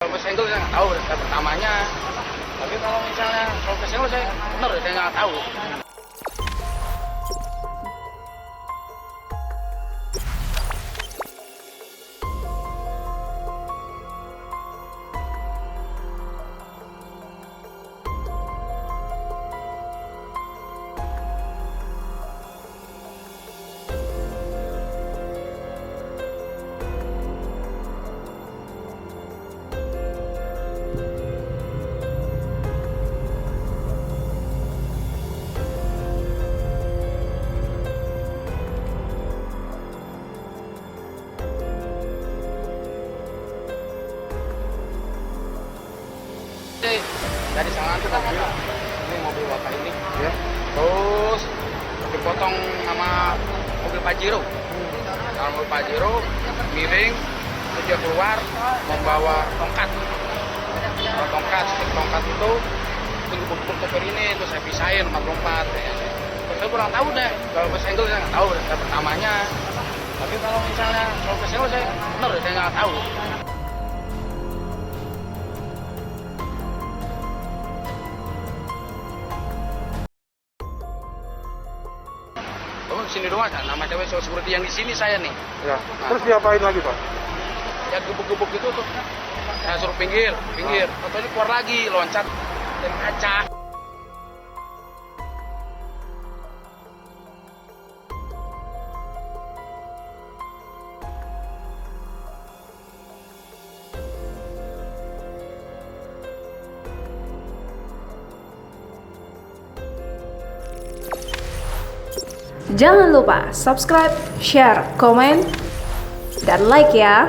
Kalau kesenggol saya nggak tahu pertamanya. Tapi kalau misalnya kalau kesenggol saya benar saya nggak tahu. Dari sana tuh ini mobil bapak ini, ya. Terus dipotong sama mobil Pajero. Sama mobil Pajero miring, terus dia keluar membawa tongkat. Bawa tongkat, tongkat itu tunggu topper ini, terus saya pisahin 4 ya. Terus saya kurang tahu deh, kalau kesenggol saya nggak tahu pertamanya. Tapi kalau misalnya kalau kesenggol saya benar saya nggak tahu. Oh, sini doang kan, nama cewek seperti yang di sini saya nih. Ya. Terus diapain lagi, Pak? Ya gebuk-gebuk itu tuh. Saya suruh pinggir. Fotonya keluar lagi, loncat dari kaca. Jangan lupa subscribe, share, komen, dan like ya.